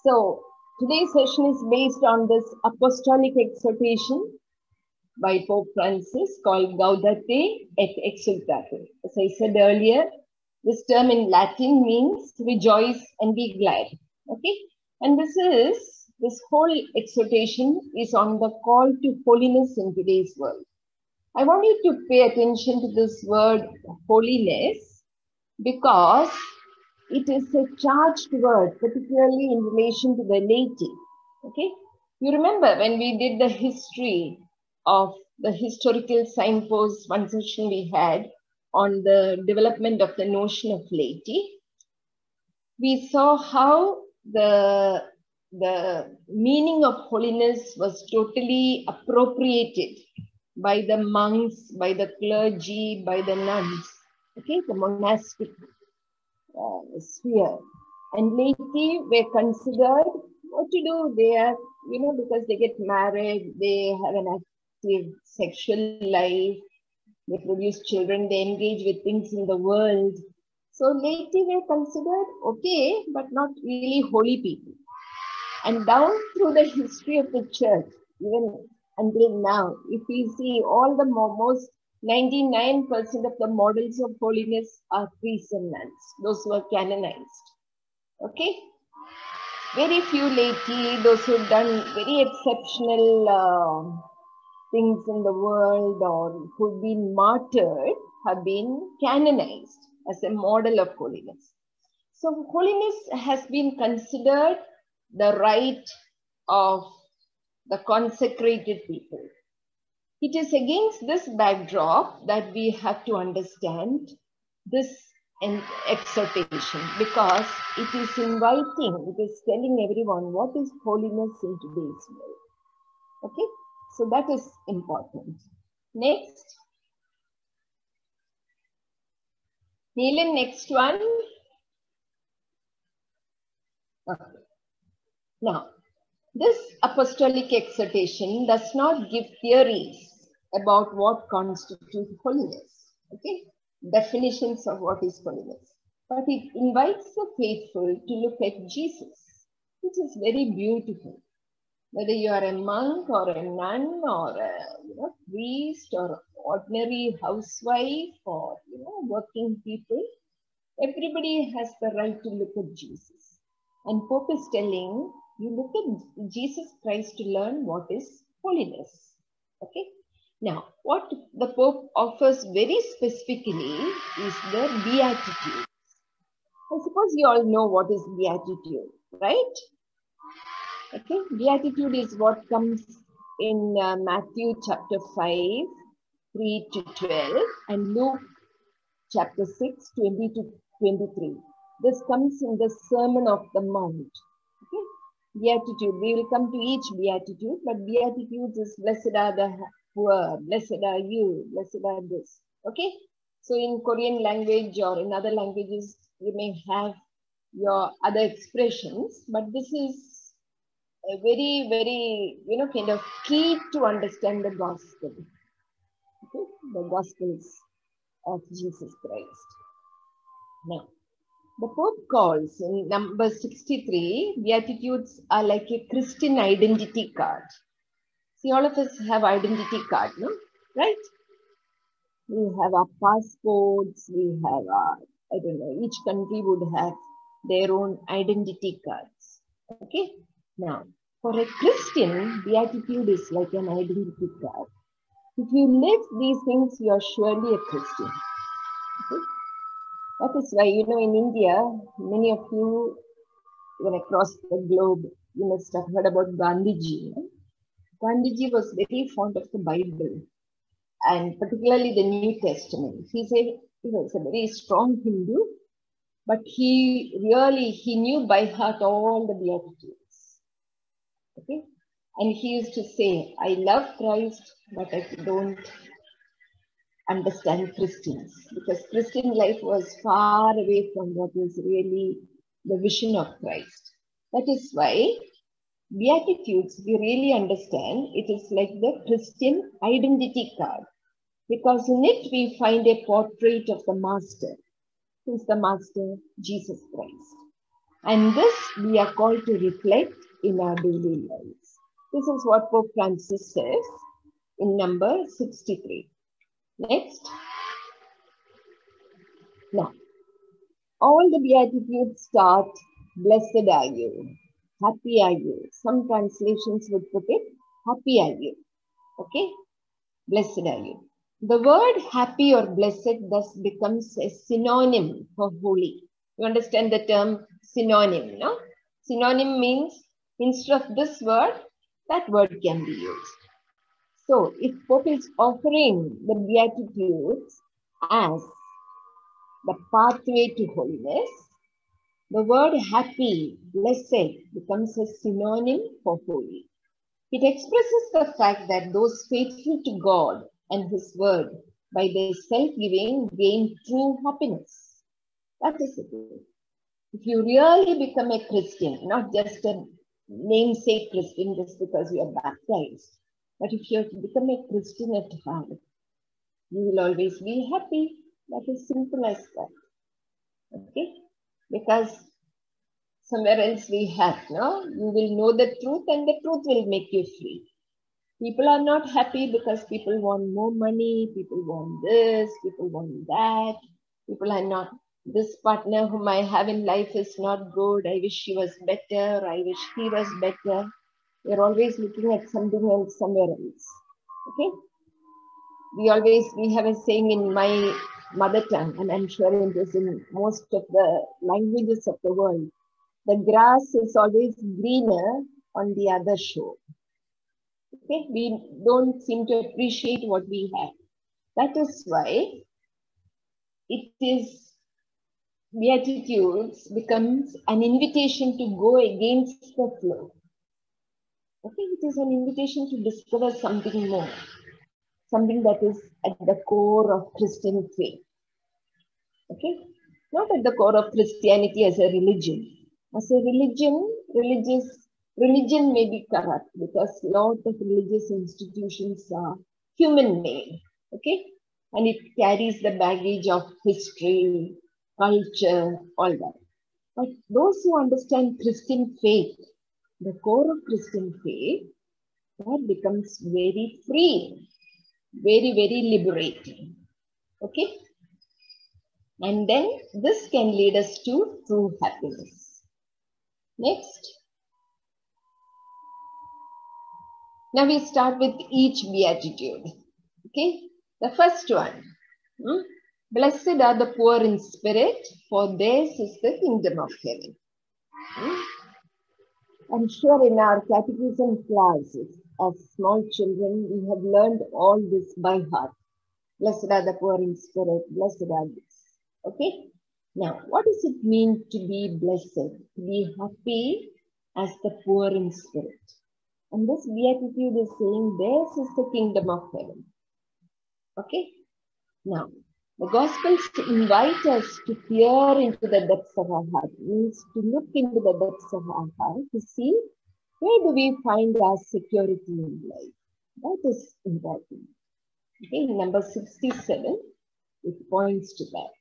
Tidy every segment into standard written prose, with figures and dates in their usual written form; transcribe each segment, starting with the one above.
So today's session is based on this apostolic exhortation by Pope Francis called Gaudete et Exsultate. As I said earlier, this term in Latin means rejoice and be glad. Okay, and this whole exhortation is on the call to holiness in today's world. I want you to pay attention to this word holiness because it is a charged word, particularly in relation to the laity. Okay, you remember when we did the history of the historical signposts, one session we had on the development of the notion of laity, we saw how the meaning of holiness was totally appropriated by the monks, by the clergy, by the nuns, okay, the monastic sphere. And laity were considered what to do. They are, because they get married, they have an active sexual life, they produce children, they engage with things in the world. So laity were considered okay, but not really holy people. And down through the history of the church, even until now, if we see all the most 99% of the models of holiness are priests and nuns, those who are canonized. Okay? Very few laity, those who have done very exceptional things in the world or who've been martyred, have been canonized as a model of holiness. So holiness has been considered the right of the consecrated people. It is against this backdrop that we have to understand this exhortation, because it is inviting, it is telling everyone what is holiness in today's world. Okay, so that is important. Next. Neelan, next one. Okay. Now, this apostolic exhortation does not give theories about what constitutes holiness, okay? Definitions of what is holiness, but it invites the faithful to look at Jesus, which is very beautiful. Whether you are a monk or a nun or a priest or ordinary housewife or working people, everybody has the right to look at Jesus. And Pope is telling you look at Jesus Christ to learn what is holiness. Okay. Now, what the Pope offers very specifically is the Beatitudes. I suppose you all know what is Beatitude, right? Okay, Beatitude is what comes in Matthew chapter 5, 3 to 12, and Luke chapter 6, 20 to 23. This comes in the Sermon of the Mount. Okay, Beatitude. We will come to each Beatitude, but Beatitudes is blessed are the poor, blessed are you, blessed are this. Okay, so in Korean language or in other languages, you may have your other expressions, but this is a very, very, kind of key to understand the gospel. Okay? The gospels of Jesus Christ. Now, the Pope calls in number 63, Beatitudes are like a Christian identity card. See, all of us have identity card, no? Right? We have our passports, we have our, I don't know, each country would have their own identity cards. Okay? Now, for a Christian, Beatitude is like an identity card. If you live these things, you are surely a Christian. Okay? That is why, in India, many of you, even across the globe, you must have heard about Gandhiji. Gandhiji was very fond of the Bible, and particularly the New Testament. He was a very strong Hindu, but he knew by heart all the Beatitudes. Okay? And he used to say, I love Christ, but I don't understand Christians, because Christian life was far away from what was really the vision of Christ. That is why Beatitudes, we really understand, it is like the Christian identity card, because in it we find a portrait of the Master. Who is the Master? Jesus Christ. And this we are called to reflect in our daily lives. This is what Pope Francis says in number 63. Next. Now, all the Beatitudes start, blessed are you, happy are you. Some translations would put it, happy are you. Okay, blessed are you. The word happy or blessed thus becomes a synonym for holy. You understand the term synonym, no? Synonym means instead of this word, that word can be used. So if Pope is offering the Beatitudes as the pathway to holiness, the word happy, blessed becomes a synonym for holy. It expresses the fact that those faithful to God and His word by their self-giving gain true happiness. That is it. If you really become a Christian, not just a namesake Christian just because you are baptized, but if you become a Christian at heart, you will always be happy. That is simple as that. Okay? Because somewhere else we have, no? You will know the truth and the truth will make you free. People are not happy because people want more money, people want this, people want that. People are not, this partner whom I have in life is not good. I wish she was better. I wish he was better. We're always looking at something else somewhere else. Okay? We have a saying in my mother tongue, and I'm sure it is in most of the languages of the world. The grass is always greener on the other shore. Okay, we don't seem to appreciate what we have. That is why it is Beatitudes becomes an invitation to go against the flow. Okay, it is an invitation to discover something more, something that is at the core of Christian faith. Okay, not at the core of Christianity as a religion. As a religion may be corrupt because a lot of religious institutions are human-made, okay? And it carries the baggage of history, culture, all that. But those who understand Christian faith, the core of Christian faith, that becomes very free, very, very liberating, okay? And then this can lead us to true happiness. Next. Now we start with each beatitude. Okay, the first one. Blessed are the poor in spirit, for theirs is the kingdom of heaven. I'm sure in our catechism classes as small children, we have learned all this by heart. Blessed are the poor in spirit, blessed are this. Okay, now what does it mean to be blessed, to be happy as the poor in spirit? And this beatitude is saying, theirs is the kingdom of heaven. Okay? Now, the Gospels invite us to peer into the depths of our heart, means to look into the depths of our heart to see where do we find our security in life. That is important. Okay, number 67, it points to that.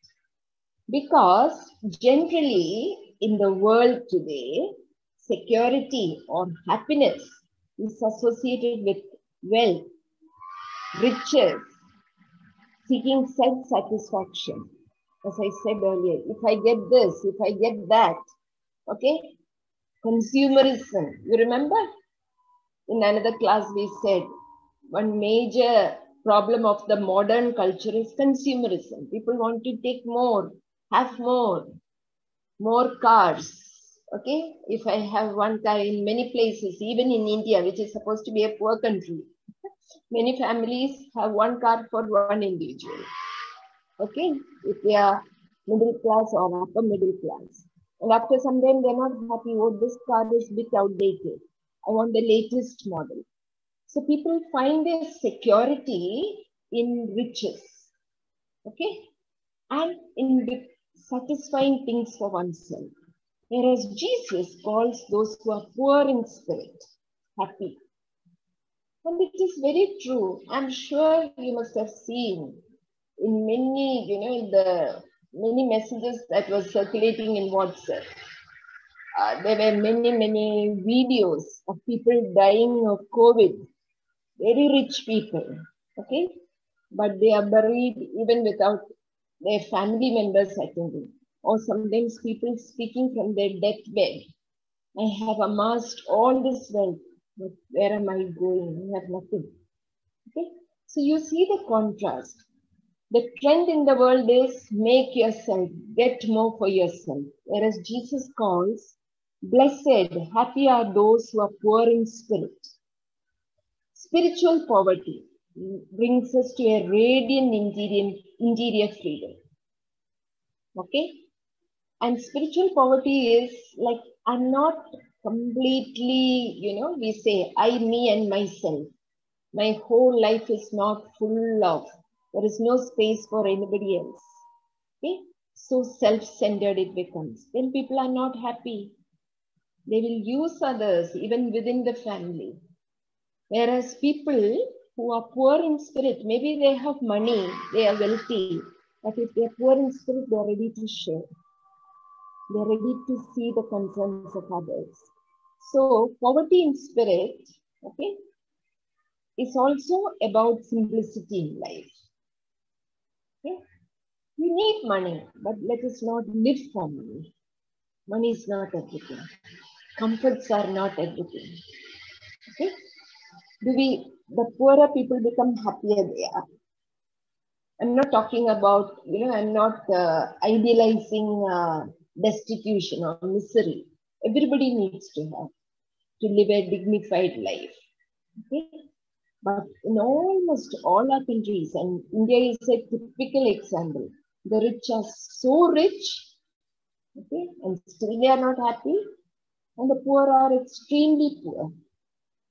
Because generally in the world today, security or happiness is associated with wealth, riches, seeking self-satisfaction. As I said earlier, if I get this, if I get that, okay? Consumerism. You remember? In another class we said, one major problem of the modern culture is consumerism. People want to take more, have more cars. Okay, if I have one car in many places, even in India, which is supposed to be a poor country, many families have one car for one individual. Okay, if they are middle class or upper middle class. And after some time, they're not happy. Oh, this car is a bit outdated. I want the latest model. So people find their security in riches. Okay, and in satisfying things for oneself. Whereas Jesus calls those who are poor in spirit happy. And it is very true. I'm sure you must have seen in many, the many messages that were circulating in WhatsApp. there were many videos of people dying of COVID, very rich people, okay? But they are buried even without their family members attending. Or sometimes people speaking from their deathbed. I have amassed all this wealth, but where am I going? I have nothing. Okay? So you see the contrast. The trend in the world is make yourself, get more for yourself. Whereas Jesus calls, blessed, happy are those who are poor in spirit. Spiritual poverty brings us to a radiant interior freedom. Okay? And spiritual poverty is like, I'm not completely, we say, I, me, and myself. My whole life is not full of, there is no space for anybody else. Okay? So self-centered it becomes. Then people are not happy. They will use others, even within the family. Whereas people who are poor in spirit, maybe they have money, they are wealthy, but if they are poor in spirit, they are ready to share. They are ready to see the concerns of others. So poverty in spirit, okay, is also about simplicity in life. Okay? We need money, but let us not live for money. Money is not everything. Comforts are not everything. Okay? The poorer people become happier they are. I'm not talking about, I'm not idealizing destitution or misery. Everybody needs to live a dignified life. Okay? But in almost all our countries, and India is a typical example, the rich are so rich, okay, and still they are not happy, and the poor are extremely poor.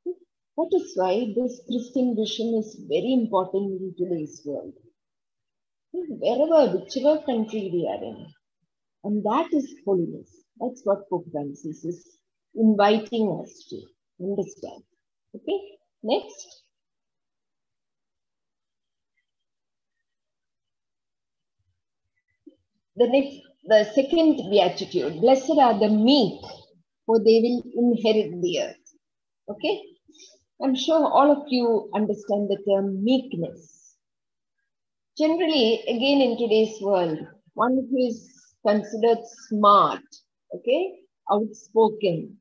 Okay? That is why this Christian vision is very important in today's world. Wherever, whichever country we are in. And that is holiness. That's what Pope Francis is inviting us to understand. Okay, next. The second beatitude, blessed are the meek, for they will inherit the earth. Okay, I'm sure all of you understand the term meekness. Generally, again in today's world, one who is considered smart, okay, outspoken,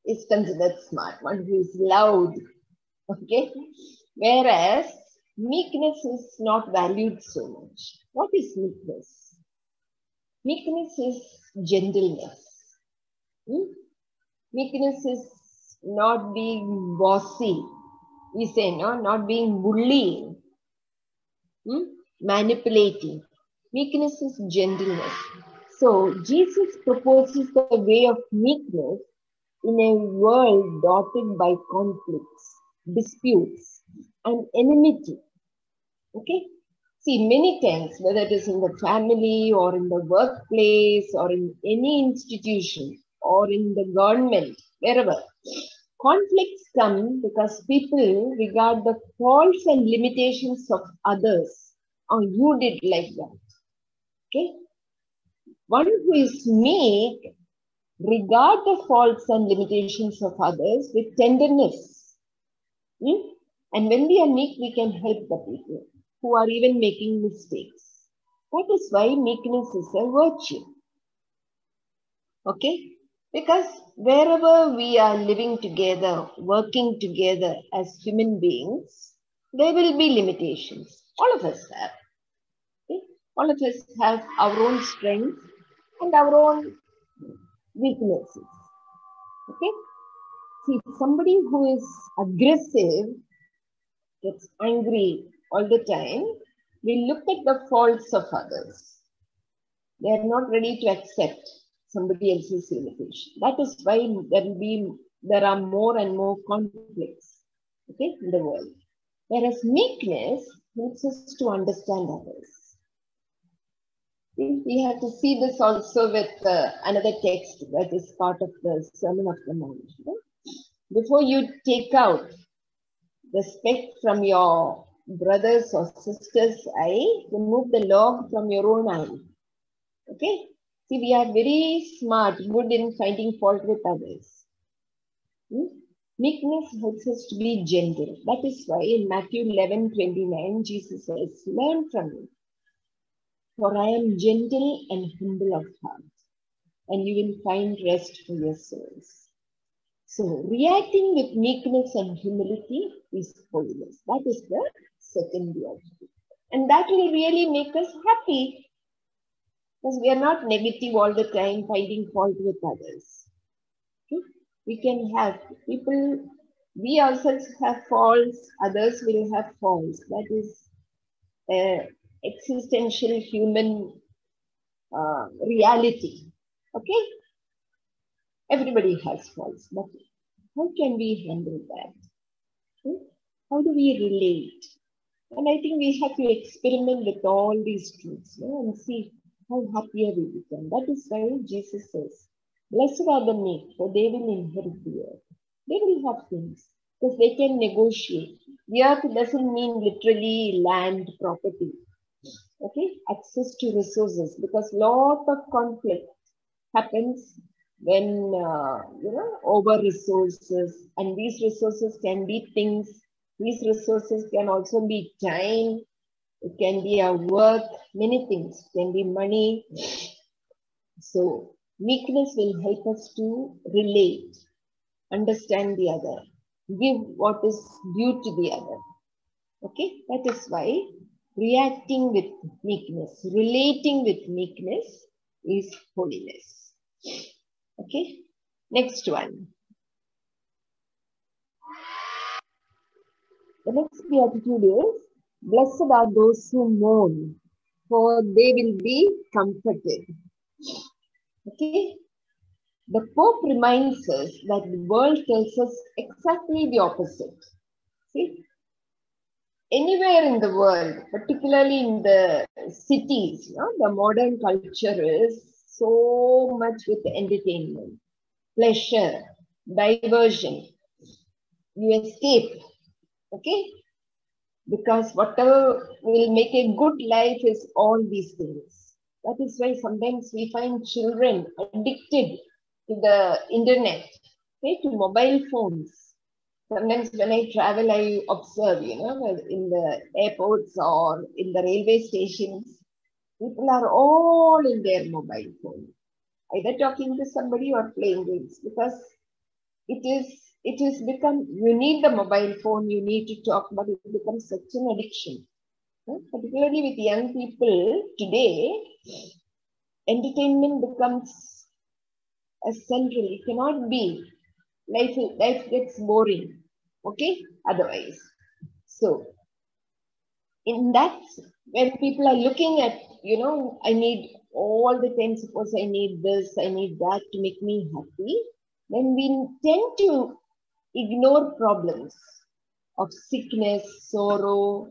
is considered smart. One who is loud, okay, whereas meekness is not valued so much. What is meekness? Meekness is gentleness. Meekness is not being bossy. We say, no, not being bullying, manipulating. Meekness is gentleness. So Jesus proposes the way of meekness in a world dotted by conflicts, disputes, and enmity. Okay? See, many times, whether it is in the family or in the workplace or in any institution or in the government, wherever, conflicts come because people regard the faults and limitations of others. Oh, you did like that. Okay? One who is meek regard the faults and limitations of others with tenderness. And when we are meek, we can help the people who are even making mistakes. That is why meekness is a virtue. Okay? Because wherever we are living together, working together as human beings, there will be limitations. All of us have. Okay? All of us have our own strengths and our own weaknesses. Okay? See, somebody who is aggressive, gets angry all the time, we look at the faults of others. They are not ready to accept somebody else's limitation. That is why there are more and more conflicts, okay, in the world. Whereas meekness helps us to understand others. We have to see this also with another text that is part of the Sermon of the Mount. Before you take out the speck from your brother's or sister's eye, remove the log from your own eye. Okay? See, we are very smart, good in finding fault with others. Meekness helps us to be gentle. That is why in Matthew 11:29, Jesus says, "Learn from me, for I am gentle and humble of heart, and you will find rest for your souls." So, reacting with meekness and humility is holiness. That is the second beatitude. And that will really make us happy, because we are not negative all the time, finding fault with others. Okay? We can have people, we ourselves have faults, others will have faults. That is existential human reality. Okay? Everybody has faults, but how can we handle that? How do we relate? And I think we have to experiment with all these truths, and see how happier we become. That is why Jesus says, "Blessed are the meek, for they will inherit the earth." They will have things, because they can negotiate. The earth doesn't mean literally land, property. Okay, access to resources, because lot of conflict happens when over resources, and these resources can be things. These resources can also be time. It can be our work. Many things. It can be money. So meekness will help us to relate, understand the other, give what is due to the other. Okay, that is why reacting with meekness, relating with meekness is holiness. Okay, next one. The next beatitude is, "Blessed are those who mourn, for they will be comforted." Okay, the Pope reminds us that the world tells us exactly the opposite. See, anywhere in the world, particularly in the cities, the modern culture is so much with entertainment, pleasure, diversion. You escape, okay? Because whatever will make a good life is all these things. That is why sometimes we find children addicted to the internet, okay, to mobile phones. Sometimes when I travel, I observe, in the airports or in the railway stations, people are all in their mobile phone, either talking to somebody or playing games, because it is become, you need the mobile phone, you need to talk, but it becomes such an addiction. Particularly with young people today, entertainment becomes central. It cannot be. Life gets boring. Okay? Otherwise. So, in that, when people are looking at, I need all the time, suppose I need this, I need that to make me happy, then we tend to ignore problems of sickness, sorrow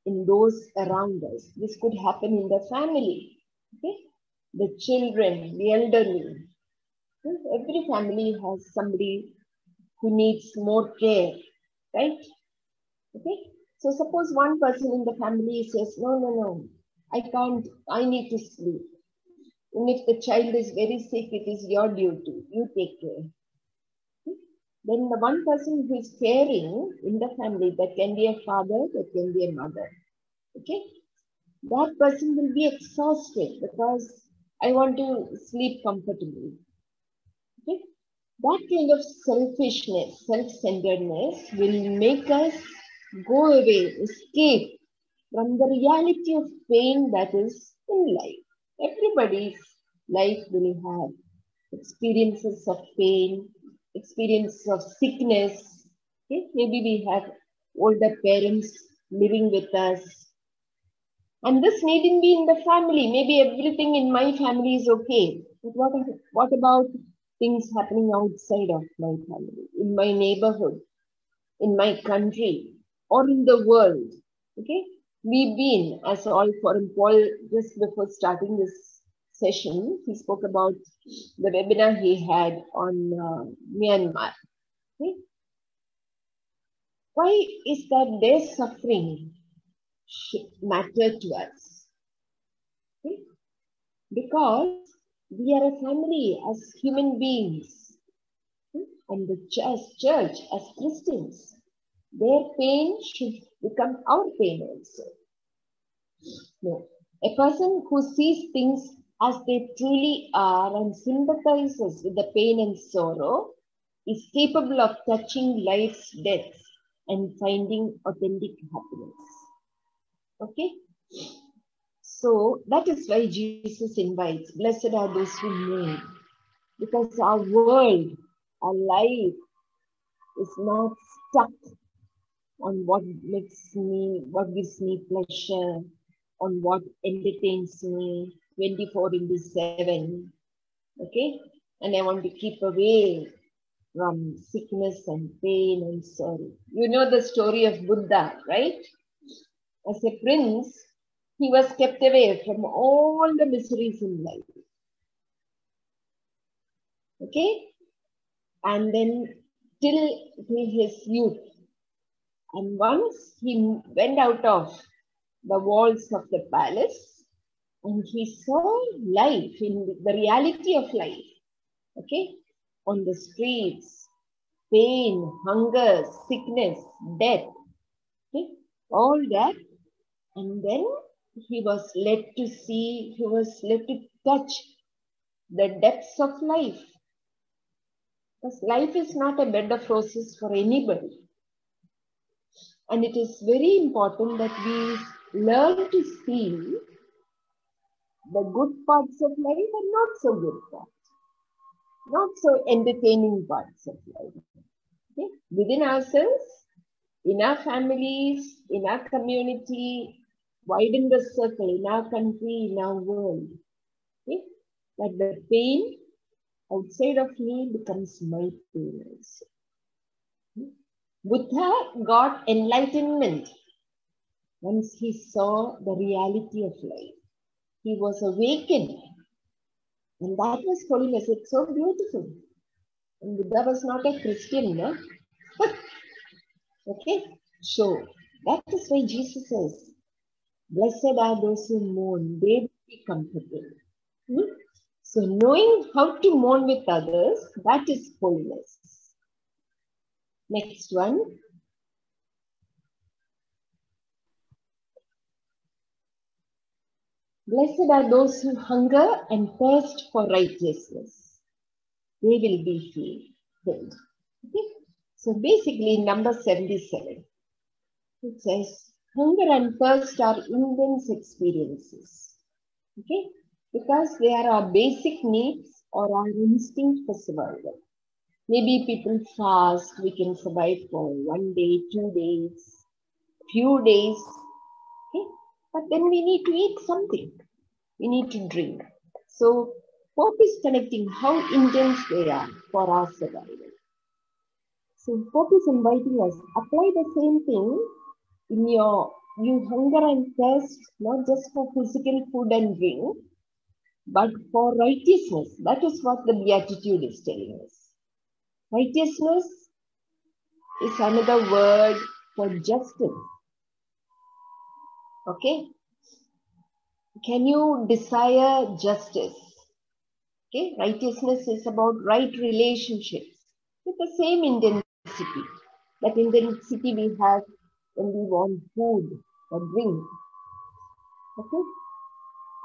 in those around us. This could happen in the family, okay? The children, the elderly. Every family has somebody who needs more care, right? Okay. So suppose one person in the family says, no, I can't, I need to sleep. And if the child is very sick, it is your duty, you take care. Then the one person who is caring in the family, that can be a father, that can be a mother. Okay, that person will be exhausted because I want to sleep comfortably. Okay, that kind of selfishness, self-centeredness will make us go away, escape from the reality of pain that is in life. Everybody's life will have experiences of pain, experiences of sickness. Okay? Maybe we have older parents living with us. And this needn't be in the family. Maybe everything in my family is okay. But what about things happening outside of my family, in my neighborhood, in my country, or in the world? Okay? We've been, as All Forum Paul, just before starting this session, he spoke about the webinar he had on Myanmar. Okay? Why is that their suffering should matter to us? Okay? Because We are a family as human beings. And the church as Christians. Their pain should become our pain also. No. A person who sees things as they truly are and sympathizes with the pain and sorrow is capable of touching life's depths and finding authentic happiness. Okay? So that is why Jesus invites, blessed are those who mourn, because our world, our life is not stuck on what gives me pleasure, on what entertains me 24/7. Okay? And I want to keep away from sickness and pain and sorrow. You know the story of Buddha, right? As a prince, he was kept away from all the miseries in life. Okay? And then till his youth. And once he went out of the walls of the palace and he saw life in the reality of life. Okay? On the streets, pain, hunger, sickness, death. Okay? All that. And then he was led to touch the depths of life. Because life is not a bed of roses for anybody. And it is very important that we learn to see the good parts of life and not so good parts. Not so entertaining parts of life. Okay? Within ourselves, in our families, in our community, widen the circle, in our country, in our world. Okay? That the pain outside of me becomes my pain also. Buddha got enlightenment once he saw the reality of life. He was awakened. And that was holiness. It's so beautiful. And Buddha was not a Christian, no? Okay? So, that is why Jesus says, blessed are those who mourn, they will be comforted. So, knowing how to mourn with others, that is holiness. Next one. Blessed are those who hunger and thirst for righteousness. They will be filled. Okay? So basically, number 77, it says, hunger and thirst are intense experiences. Okay? Because they are our basic needs or our instinct for survival. Maybe people fast, we can survive for 1 day, 2 days, few days. Okay? But then we need to eat something. We need to drink. So Pope is connecting how intense they are for our survival. So Pope is inviting us, apply the same thing in you hunger and thirst, not just for physical food and drink, but for righteousness. That is what the Beatitude is telling us. Righteousness is another word for justice. Okay? Can you desire justice? Okay? Righteousness is about right relationships with the same intensity. That intensity we have when we want food or drink. Okay?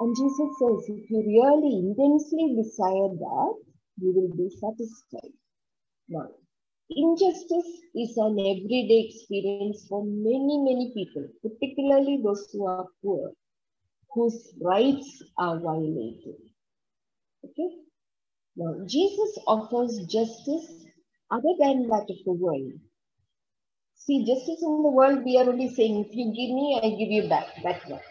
And Jesus says, if you really intensely desire that, you will be satisfied. Now, injustice is an everyday experience for many, many people, particularly those who are poor, whose rights are violated. Okay? Now, Jesus offers justice other than that of the world. See, justice in the world, we are only saying, if you give me, I give you back, that much.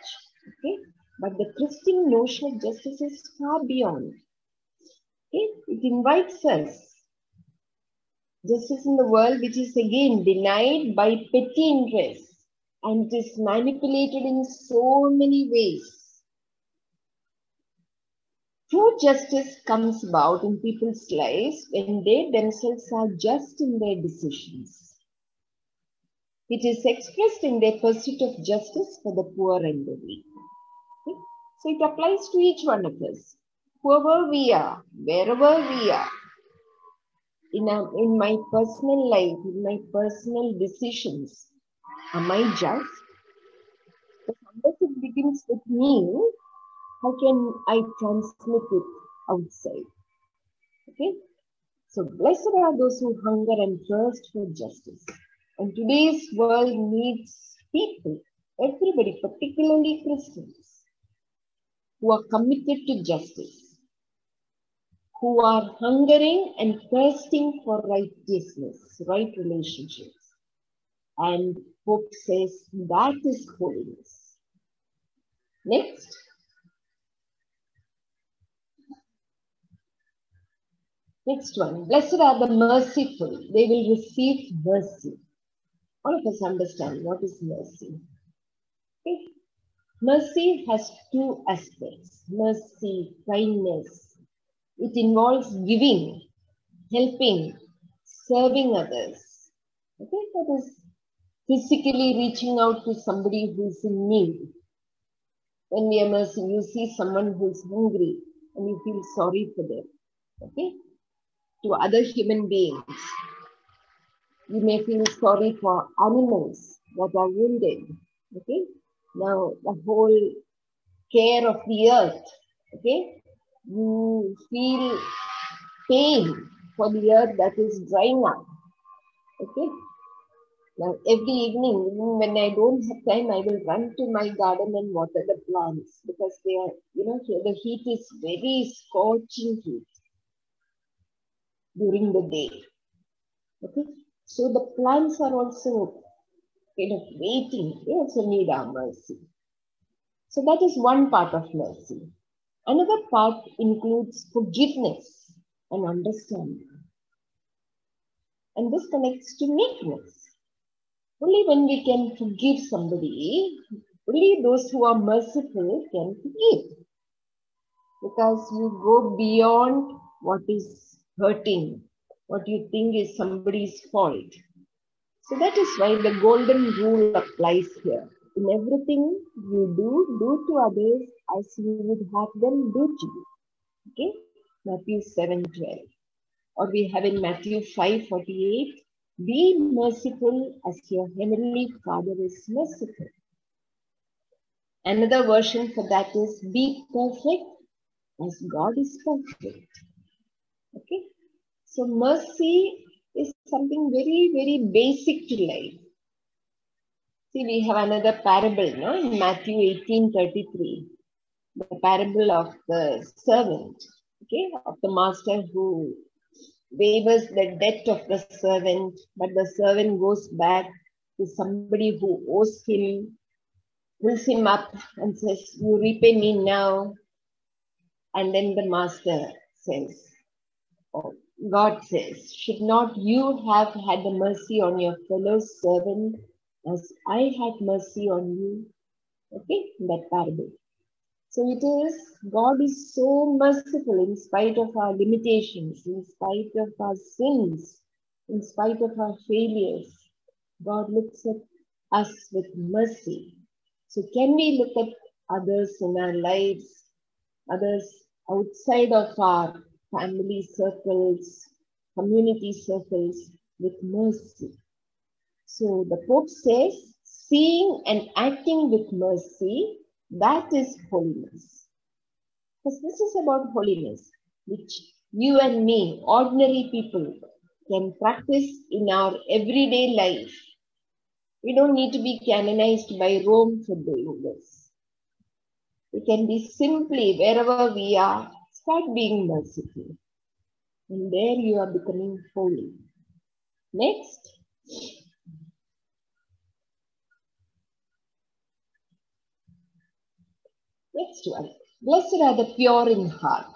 Okay? But the Christian notion of justice is far beyond. Okay? It invites us. Justice in the world, which is again denied by petty interests and it is manipulated in so many ways. True justice comes about in people's lives when they themselves are just in their decisions. It is expressed in their pursuit of justice for the poor and the weak. Okay? So it applies to each one of us. whoever we are, wherever we are, in my personal life, in my personal decisions, am I just? Because unless it begins with me, how can I transmit it outside? Okay? So blessed are those who hunger and thirst for justice. And today's world needs people, everybody, particularly Christians, who are committed to justice, who are hungering and thirsting for righteousness, right relationships. And Pope says that is holiness. Next. Next one. Blessed are the merciful. They will receive mercy. All of us understand what is mercy. Okay. Mercy has two aspects. Mercy, kindness. It involves giving, helping, serving others. Okay, that is physically reaching out to somebody who is in need. When we are mercy, you see someone who is hungry and you feel sorry for them. Okay, to other human beings, you may feel sorry for animals that are wounded. Okay, now the whole care of the earth. Okay, you feel pain for the earth that is drying up. Okay. Now, every evening, even when I don't have time, I will run to my garden and water the plants because they are, here the heat is very scorching heat during the day. Okay. So the plants are also kind of waiting. They also need our mercy. So that is one part of mercy. Another part includes forgiveness and understanding. And this connects to meekness. Only when we can forgive somebody, only those who are merciful can forgive. Because you go beyond what is hurting, what you think is somebody's fault. So that is why the golden rule applies here. In everything you do to others as you would have them do to you. Okay? Matthew 7:12. Or we have in Matthew 5:48. Be merciful as your heavenly Father is merciful. Another version for that is be perfect as God is perfect. Okay. So mercy is something very, very basic to life. See, we have another parable, no? In Matthew 18:33. The parable of the servant, okay, of the master who waives the debt of the servant, but the servant goes back to somebody who owes him, pulls him up and says, you repay me now. And then the master says, or God says, should not you have had the mercy on your fellow servant as I had mercy on you? Okay, that parable. So it is, God is so merciful in spite of our limitations, in spite of our sins, in spite of our failures. God looks at us with mercy. So can we look at others in our lives, others outside of our family circles, community circles with mercy? So the Pope says, seeing and acting with mercy, that is holiness. Because this is about holiness, which you and me, ordinary people, can practice in our everyday life. We don't need to be canonized by Rome for doing this. We can be simply, wherever we are, start being merciful. And there you are becoming holy. Next. Next one. Blessed are the pure in heart.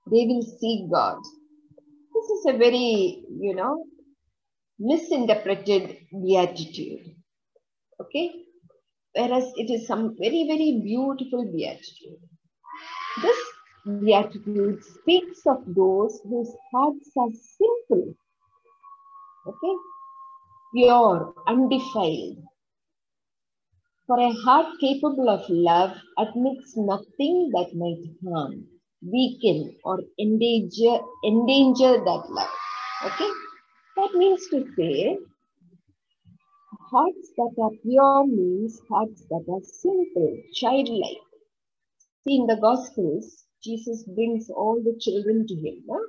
They will see God. This is a very, misinterpreted beatitude. Okay? Whereas it is some very, very beautiful beatitude. This beatitude speaks of those whose hearts are simple. Okay? Pure, undefiled. For a heart capable of love admits nothing that might harm. weaken or endanger that love. Okay? That means to say, hearts that are pure means hearts that are simple, childlike. See, in the Gospels, Jesus brings all the children to him, no?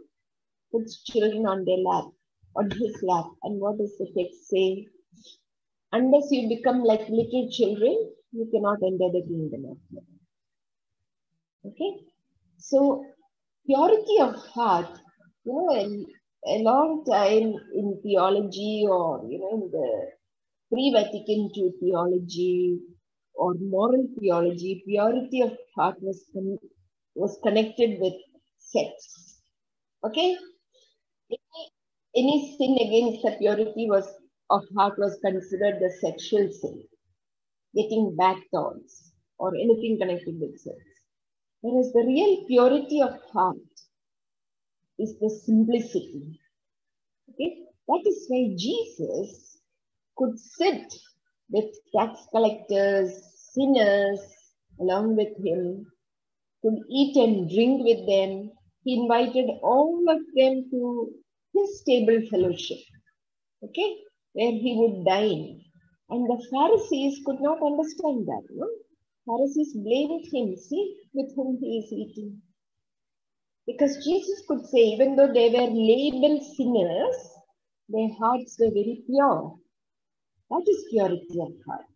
Puts children on their lap, on his lap. And what does the text say? Unless you become like little children, you cannot enter the kingdom of heaven. Okay? So, purity of heart, a long time in theology or, in the pre-Vatican II theology or moral theology, purity of heart was connected with sex. Okay? Any sin against the purity of heart was considered the sexual sin, getting bad thoughts or anything connected with sex. Whereas the real purity of heart is the simplicity. Okay? That is why Jesus could sit with tax collectors, sinners along with him, could eat and drink with them. He invited all of them to his table fellowship, okay, where he would dine. And the Pharisees could not understand that. No? Pharisees blamed him, see, with whom he is eating. Because Jesus could say, even though they were labeled sinners, their hearts were very pure. That is purity of heart.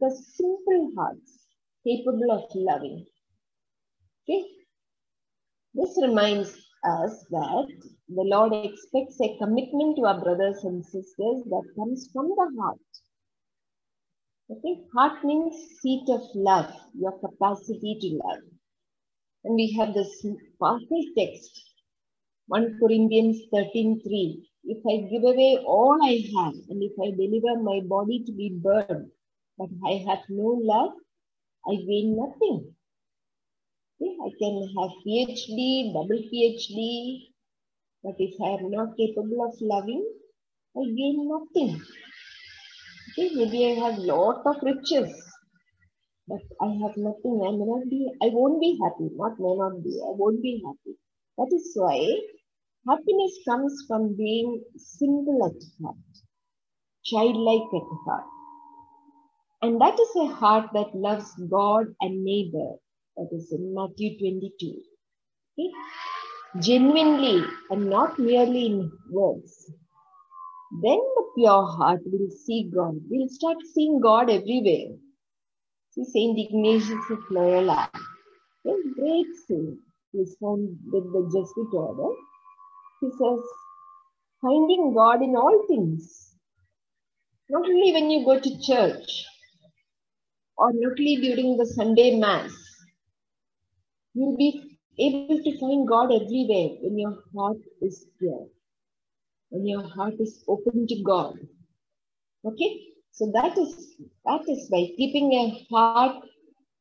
The simple hearts capable of loving. Okay? This reminds us that the Lord expects a commitment to our brothers and sisters that comes from the heart. Okay? Heart means seat of love, your capacity to love. And we have this powerful text, 1 Corinthians 13:3. If I give away all I have, and if I deliver my body to be burned, but I have no love, I gain nothing. Okay? I can have PhD, double PhD, but if I am not capable of loving, I gain nothing. Okay? Maybe I have lot of riches, but I have nothing. I won't be happy. May not be. I won't be happy. That is why happiness comes from being simple at heart, childlike at heart. And that is a heart that loves God and neighbor. That is in Matthew 22. Okay? Genuinely and not merely in words. Then the pure heart will see God. We'll start seeing God everywhere. See Saint Ignatius of Loyola. A great saint. He's found with the Jesuit order. He says, finding God in all things. Not only when you go to church or not only during the Sunday Mass. You'll be able to find God everywhere when your heart is pure. When your heart is open to God. Okay? So that is by keeping a heart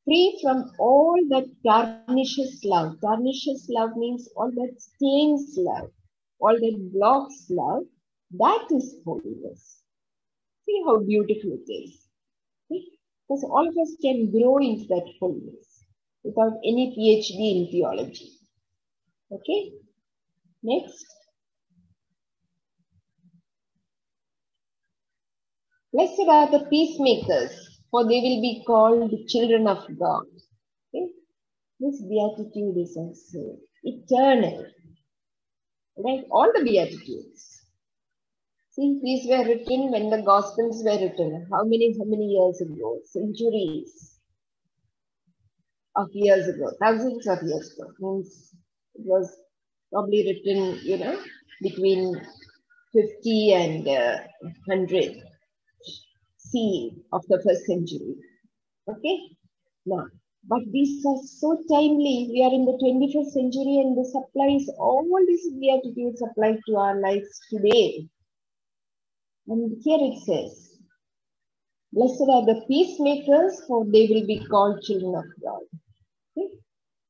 free from all that tarnishes love. Tarnishes love means all that stains love, all that blocks love. That is holiness. See how beautiful it is. Okay? Because all of us can grow into that holiness without any PhD in theology. Okay? Next. Blessed are the peacemakers, for they will be called children of God. Okay? This beatitude is also eternal. Right? All the beatitudes. See, these were written when the Gospels were written. How many years ago? Centuries of years ago. Thousands of years ago. Means it was probably written, between 50 and 100 CE of the first century. Okay? Now, but these are so timely. We are in the 21st century and this applies, all these beatitudes apply to our lives today. And here it says, blessed are the peacemakers, for they will be called children of God. Okay?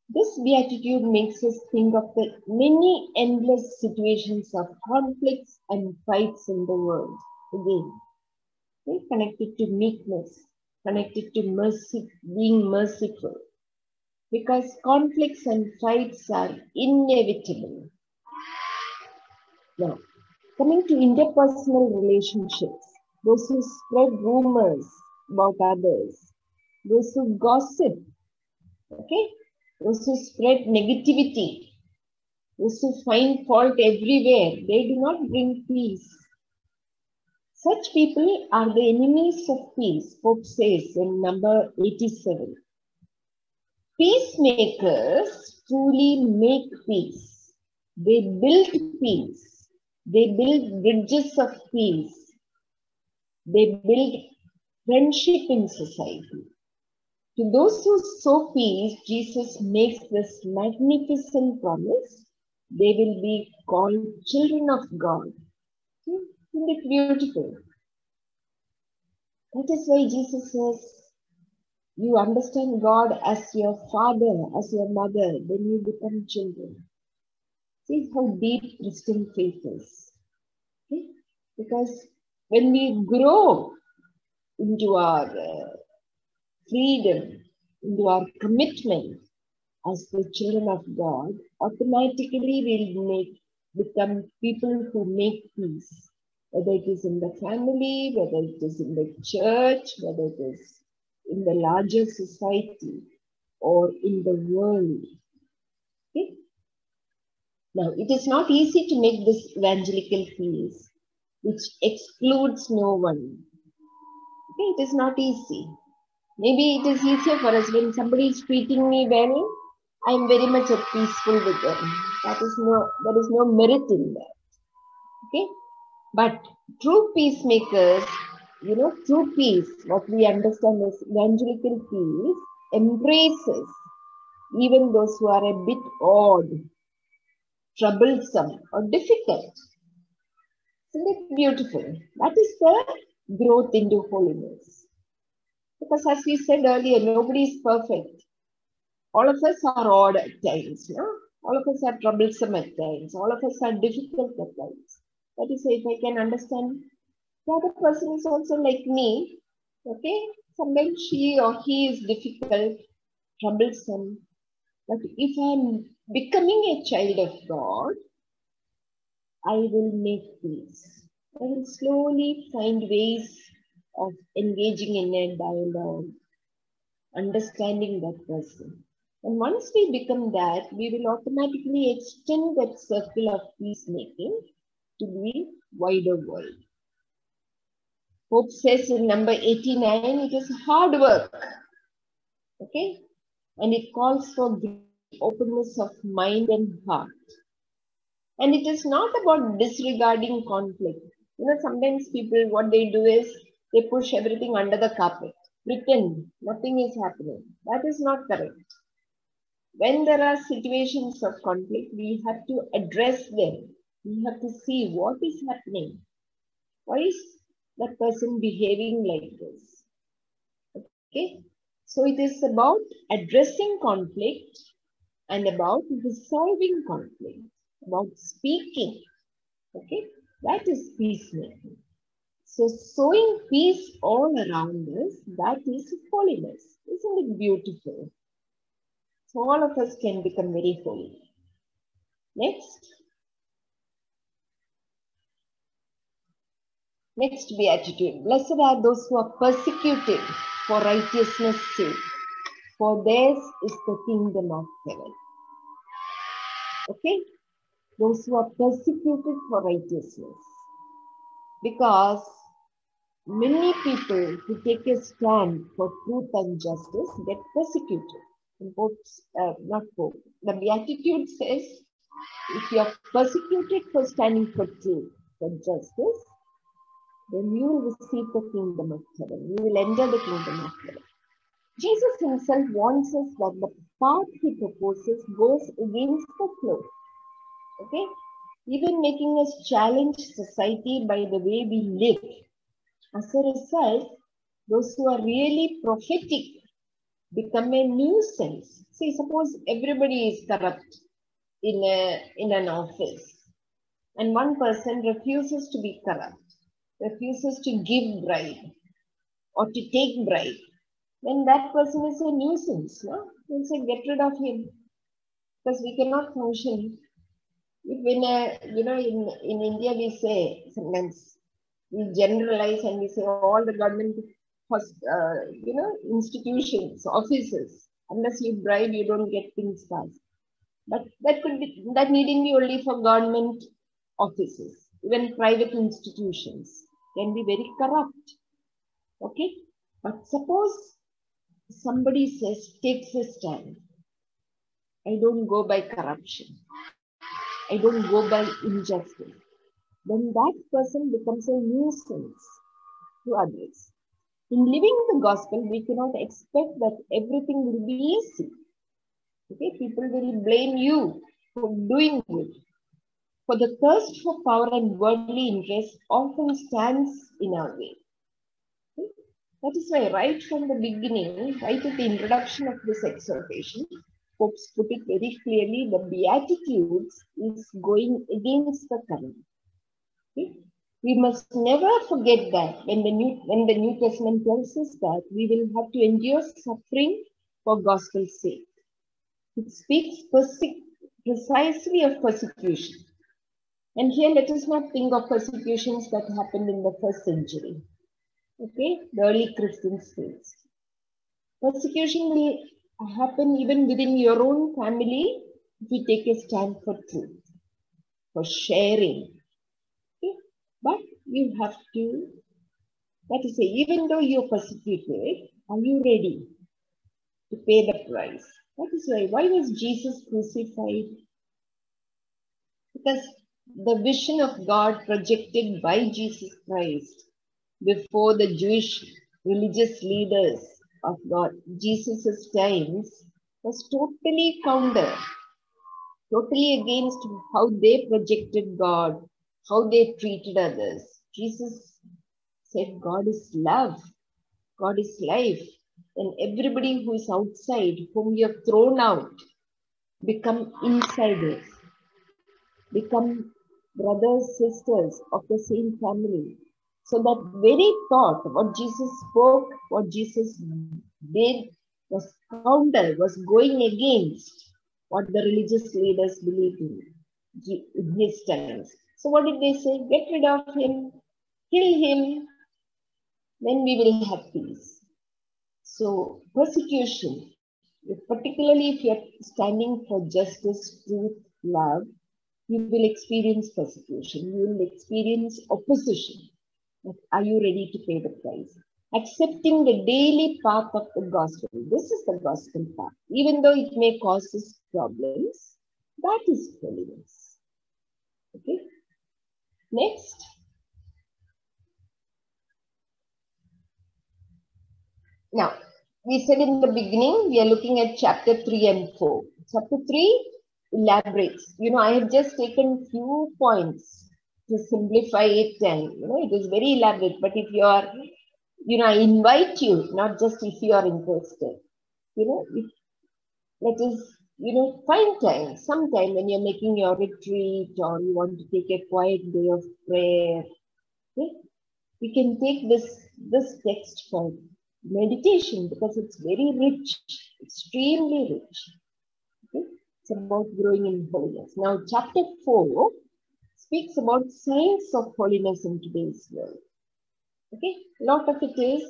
This beatitude makes us think of the many endless situations of conflicts and fights in the world. Again, okay? Connected to meekness, connected to mercy, being merciful. because conflicts and fights are inevitable. Now, coming to interpersonal relationships, those who spread rumors about others, those who gossip, okay, those who spread negativity, those who find fault everywhere, they do not bring peace. Such people are the enemies of peace, Pope says in number 87. Peacemakers truly make peace. They build peace. They build bridges of peace. They build friendship in society. To those who sow peace, Jesus makes this magnificent promise. They will be called children of God. Isn't it beautiful? That is why Jesus says, you understand God as your father, as your mother, then you become children. See how deep Christian faith is. Okay? Because when we grow into our freedom, into our commitment as the children of God, automatically we'll become people who make peace. Whether it is in the family, whether it is in the church, whether it is in the larger society or in the world. Okay? Now, it is not easy to make this evangelical peace, which excludes no one. Okay? It is not easy. Maybe it is easier for us when somebody is treating me well, I am very much at peaceful with them. There is no merit in that. Okay? But true peacemakers, true peace, what we understand as evangelical peace, embraces even those who are a bit odd, troublesome, or difficult. Isn't it beautiful? That is the growth into holiness. Because as we said earlier, nobody is perfect. All of us are odd at times. No? All of us are troublesome at times. All of us are difficult at times. That is, if I can understand, the other person is also like me. Okay? Sometimes she or he is difficult, troublesome. But if I am becoming a child of God, I will make peace. I will slowly find ways of engaging in a dialogue, understanding that person. And once we become that, we will automatically extend that circle of peacemaking to the wider world. Pope says in number 89, it is hard work. Okay? And it calls for openness of mind and heart. And it is not about disregarding conflict. Sometimes people, what they do is they push everything under the carpet, pretend nothing is happening. That is not correct. When there are situations of conflict, we have to address them. We have to see what is happening. Why is that person behaving like this? Okay. So it is about addressing conflict and about resolving conflict, about speaking. Okay, that is peacemaking. So sowing peace all around us, that is holiness. Isn't it beautiful? So all of us can become very holy. Next beatitude. Blessed are those who are persecuted for righteousness' sake, for theirs is the kingdom of heaven. Okay? Those who are persecuted for righteousness. Because many people who take a stand for truth and justice get persecuted. The Beatitude says, if you are persecuted for standing for truth, for justice, then you will receive the kingdom of heaven. You will enter the kingdom of heaven. Jesus himself warns us that the path he proposes goes against the flow. Okay? Even making us challenge society by the way we live. As a result, those who are really prophetic become a nuisance. See, suppose everybody is corrupt in an office and one person refuses to be corrupt, refuses to give bribe or to take bribe, then that person is a nuisance. No? We'll say, get rid of him, because we cannot function. If in India we say, sometimes we generalize and we say all the government institutions, offices, unless you bribe, you don't get things passed. But that needing be only for government offices. Even private institutions can be very corrupt. Okay? But suppose somebody takes a stand. I don't go by corruption. I don't go by injustice. Then that person becomes a nuisance to others. In living the gospel, we cannot expect that everything will be easy. Okay, people will blame you for doing good. For the thirst for power and worldly interest often stands in our way. Okay? That is why right from the beginning, right at the introduction of this exhortation, Popes put it very clearly, the Beatitudes is going against the current. Okay? We must never forget that when the New Testament tells us that we will have to endure suffering for gospel's sake. It speaks precisely of persecution. And here let us not think of persecutions that happened in the first century. Okay, the early Christian states. Persecution will happen even within your own family if you take a stand for truth, for sharing. Okay? But you have to, that is, even though you're persecuted, are you ready to pay the price? That is why was Jesus crucified? Because the vision of God projected by Jesus Christ before the Jewish religious leaders of God, Jesus' times, was totally counter, totally against how they projected God, how they treated others. Jesus said, God is love, God is life, and everybody who is outside, whom you have thrown out, become insiders, become brothers, sisters of the same family. So that very thought, what Jesus spoke, what Jesus did, was counter, was going against what the religious leaders believed in his times. So what did they say? Get rid of him, kill him, then we will have peace. So persecution, particularly if you are standing for justice, truth, love, you will experience persecution. You will experience opposition. But are you ready to pay the price? Accepting the daily path of the gospel. This is the gospel path. Even though it may cause us problems, that is holiness. Okay. Next. Now, we said in the beginning, we are looking at chapter 3 and 4. Chapter 3 elaborates. I have just taken few points to simplify it, and it is very elaborate. But if you are, I invite you, not just if you are interested, let us, find time, sometime when you're making your retreat or you want to take a quiet day of prayer. Okay? We can take this text for meditation because it's very rich, extremely rich. Okay? It's about growing in holiness. Now, chapter 4 speaks about signs of holiness in today's world. Okay, a lot of it is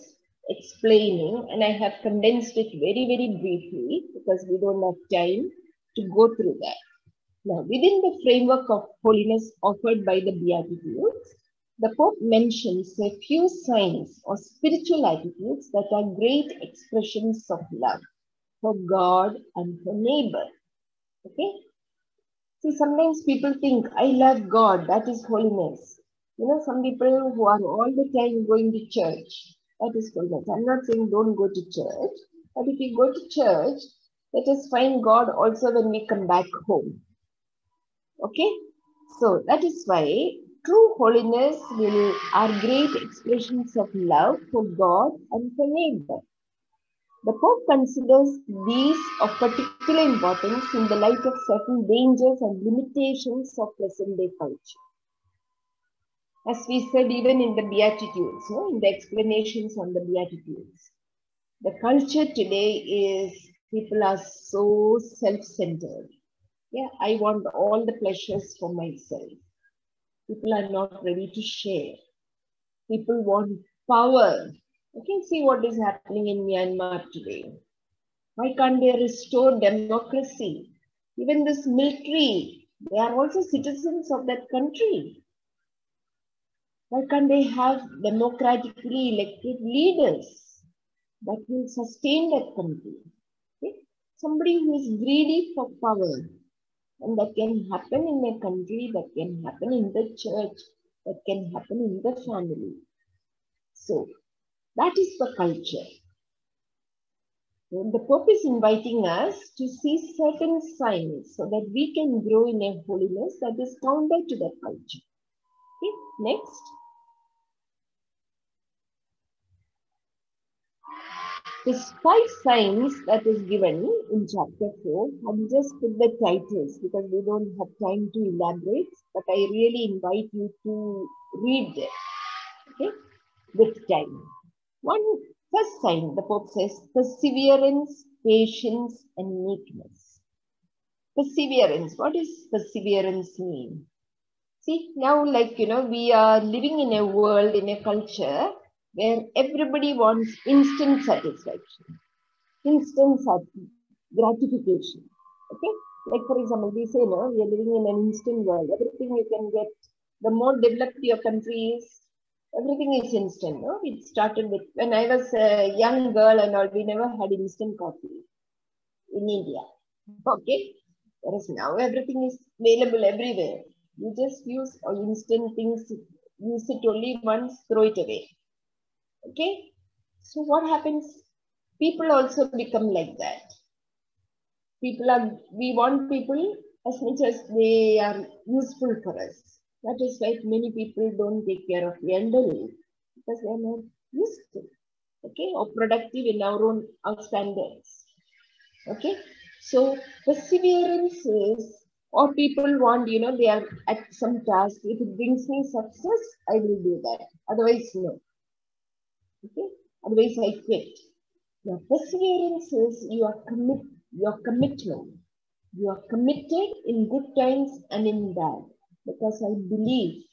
explaining, and I have condensed it very, very briefly because we don't have time to go through that. Now, within the framework of holiness offered by the Beatitudes, the Pope mentions a few signs or spiritual attitudes that are great expressions of love for God and for neighbor. Okay? See, sometimes people think, I love God, that is holiness. Some people who are all the time going to church, that is holiness. I'm not saying don't go to church, but if you go to church, let us find God also when we come back home. Okay? So that is why true holiness are great expressions of love for God and for neighbor. The Pope considers these of particular importance in the light of certain dangers and limitations of present-day culture. As we said, even in the Beatitudes, in the explanations on the Beatitudes, the culture today is People are so self-centered. Yeah, I want all the pleasures for myself. People are not ready to share. People want power. You can see what is happening in Myanmar today. Why can't they restore democracy? Even this military, they are also citizens of that country. Why can't they have democratically elected leaders that will sustain that country? Okay? Somebody who is greedy for power, and that can happen in a country, that can happen in the church, that can happen in the family. So that is the culture. The Pope is inviting us to see certain signs so that we can grow in a holiness that is counter to that culture. Okay, next. The 5 signs that is given in chapter 4, I'll just put the titles because we don't have time to elaborate, but I really invite you to read them, okay, with time. First sign, the Pope says, perseverance, patience, and meekness. Perseverance. What does perseverance mean? See, now, like, we are living in a world, in a culture where everybody wants instant satisfaction, instant gratification. Okay? Like, for example, we say, no, we are living in an instant world. Everything you can get, the more developed your country is, everything is instant. No? It started with, when I was a young girl and all, we never had instant coffee in India. Okay? Whereas now everything is available everywhere. You just use instant things, use it only once, throw it away. Okay? So what happens? People also become like that. We want people as much as they are useful for us. That is why many people don't take care of the elderly because they are not useful, okay, or productive in our standards. Okay, so perseverance is, or people want, they are at some task. If it brings me success, I will do that. Otherwise, no. Okay, otherwise I quit. Now, perseverance is your commitment. You are committed in good times and in bad, because I believe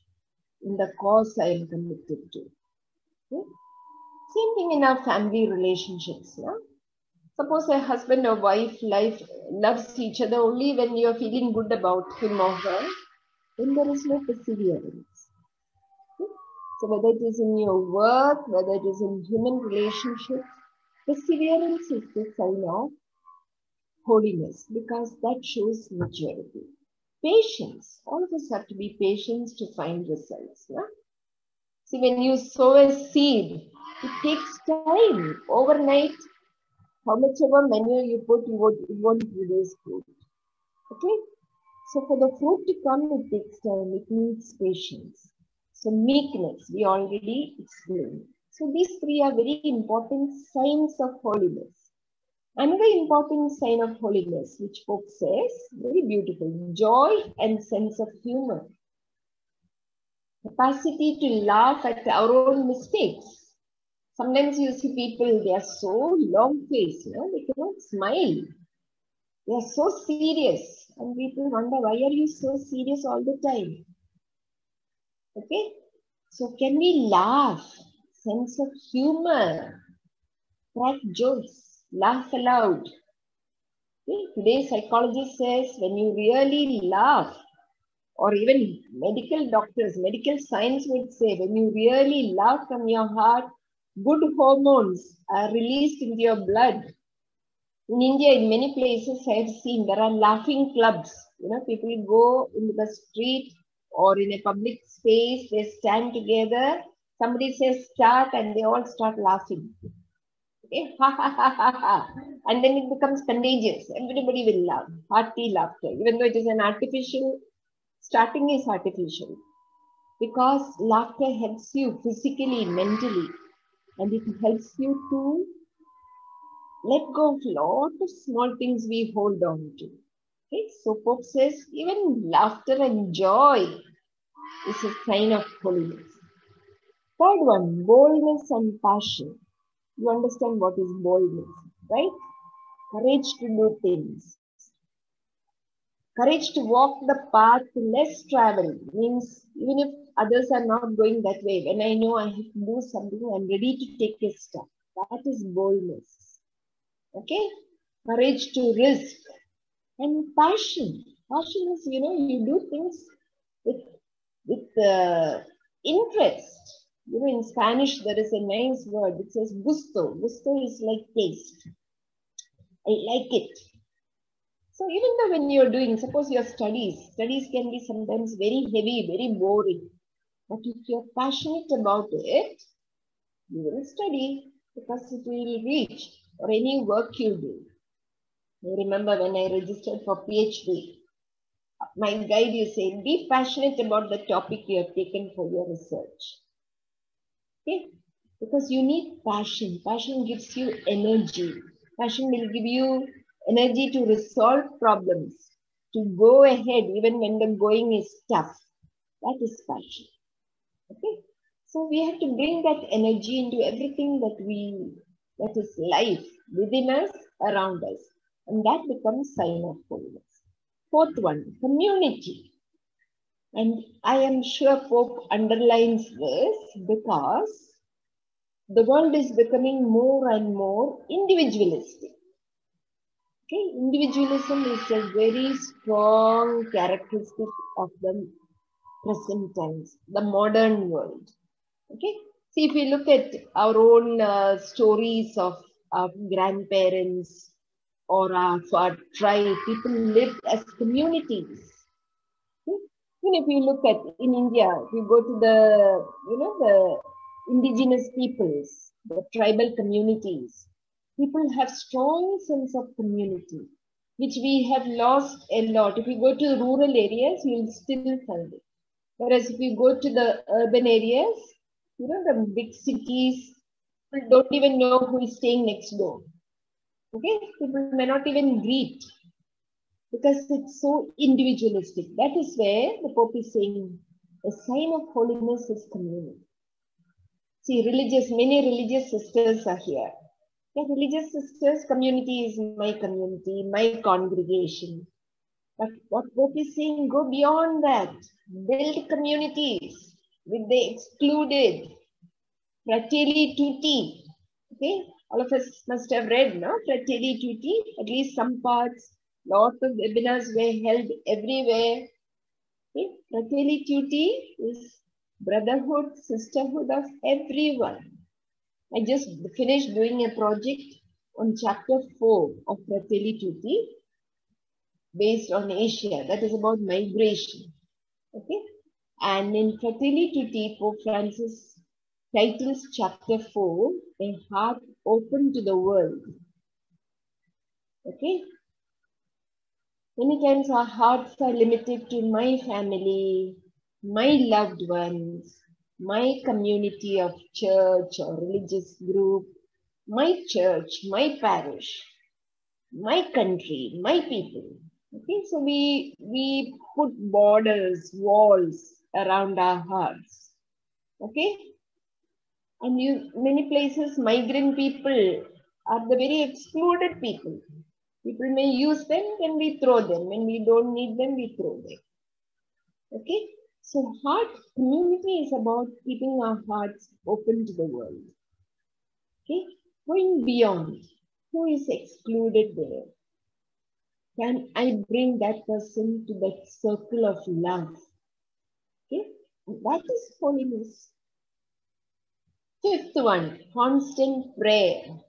in the cause I am committed to. Okay? Same thing in our family relationships. Yeah? Suppose a husband or wife loves each other only when you are feeling good about him or her, then there is no perseverance. Okay? So whether it is in your work, whether it is in human relationships, perseverance is the sign of holiness because that shows maturity. Patience. All of us have to be patient to find results. Yeah? See, when you sow a seed, it takes time. Overnight, how much ever manure you put, it won't produce fruit. Okay? So for the fruit to come, it takes time. It needs patience. So meekness, we already explained. So these 3 are very important signs of holiness. Another important sign of holiness, which Pope says, very beautiful, joy and sense of humor. Capacity to laugh at our own mistakes. Sometimes you see people, they are so long-faced, they cannot smile. They are so serious. And people wonder, why are you so serious all the time? Okay? So can we laugh? Sense of humor. Crack jokes. Laugh aloud. Okay? Today, psychologist says when you really laugh, or even medical doctors, medical science would say, when you really laugh from your heart, good hormones are released into your blood. In India, in many places, I have seen there are laughing clubs. People go into the street or in a public space, they stand together. Somebody says start and they all start laughing. Okay? Ha ha ha ha ha. And then it becomes contagious. Everybody will laugh. Hearty laughter. Even though it is an artificial, starting is artificial. Because laughter helps you physically, mentally, and it helps you to let go of a lot of small things we hold on to. Okay, so Pope says even laughter and joy is a sign of holiness. Third one, boldness and passion. You understand what is boldness, right? courage to do things. Courage to walk the path less traveled means even if others are not going that way, when I know I have to do something, I'm ready to take a step. That is boldness. Okay? Courage to risk. And passion. Passion is, you do things with interest. In Spanish, there is a nice word. It says gusto. Gusto is like taste. I like it. So even though when you're doing, suppose your studies can be sometimes very heavy, very boring. But if you're passionate about it, you will study because it will reach or any work you do. I remember when I registered for PhD, my guide used to say, be passionate about the topic you have taken for your research. Okay? Because you need passion. Passion gives you energy. Passion will give you energy to resolve problems, to go ahead even when the going is tough. That is passion. Okay? So we have to bring that energy into everything that is life within us, around us. And that becomes sign of holiness. Fourth one, community. And I am sure Pope underlines this because the world is becoming more and more individualistic. Okay, individualism is a very strong characteristic of the present times, the modern world. Okay, see, if we look at our own stories of our grandparents or our tribe, people lived as communities. Okay? Even if you look at in India, if you go to the indigenous peoples, the tribal communities, people have strong sense of community, which we have lost a lot. If you go to rural areas, you'll still find it. Whereas if you go to the urban areas, the big cities, people don't even know who is staying next door. Okay, people may not even greet because it's so individualistic. That is where the Pope is saying a sign of holiness is community. See, many religious sisters are here. The religious sisters community is my community, my congregation. But what Pope is saying, go beyond that. Build communities with the excluded. Fratelli Tutti. Okay, all of us must have read, no? Fratelli Tutti, at least some parts. Lots of webinars were held everywhere. Okay? Fratelli Tutti is brotherhood, sisterhood of everyone. I just finished doing a project on chapter 4 of Fratelli Tutti based on Asia. That is about migration. Okay? And in Fratelli Tutti, Pope Francis titles chapter 4, A Heart Open to the World. Okay? Many times our hearts are limited to my family, my loved ones, my community of church or religious group, my church, my parish, my country, my people. Okay, so we put borders, walls around our hearts. Okay, and many places migrant people are the very excluded people. People may use them, then we throw them. When we don't need them, we throw them. Okay? So heart community is about keeping our hearts open to the world. Okay? Going beyond. Who is excluded there? Can I bring that person to that circle of love? Okay? That is holiness. Fifth one, constant prayer.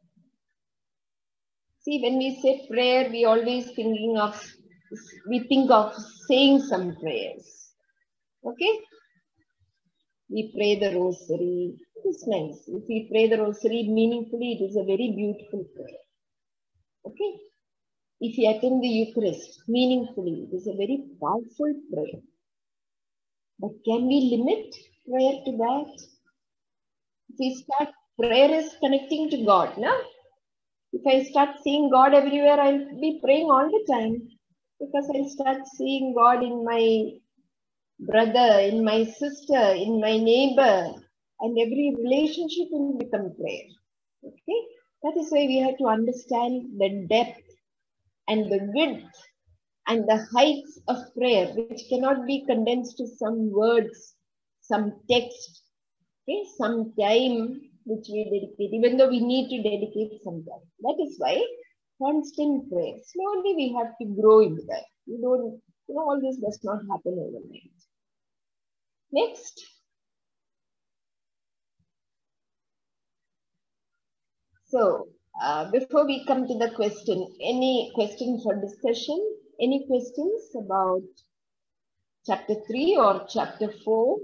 See, when we say prayer, we think of saying some prayers. Okay? We pray the rosary. It's nice. If we pray the rosary meaningfully, it is a very beautiful prayer. Okay? If we attend the Eucharist meaningfully, it is a very powerful prayer. But can we limit prayer to that? If we start, prayer is connecting to God, no? If I start seeing God everywhere, I'll be praying all the time. Because I'll start seeing God in my brother, in my sister, in my neighbor, and every relationship will become prayer. Okay? That is why we have to understand the depth and the width and the heights of prayer, which cannot be condensed to some words, some text, okay, some time which we dedicate, even though we need to dedicate some time. That is why constant prayer. Slowly we have to grow into that. All this does not happen overnight. Next. So, before we come to the question, any questions for discussion? Any questions about chapter 3 or chapter 4?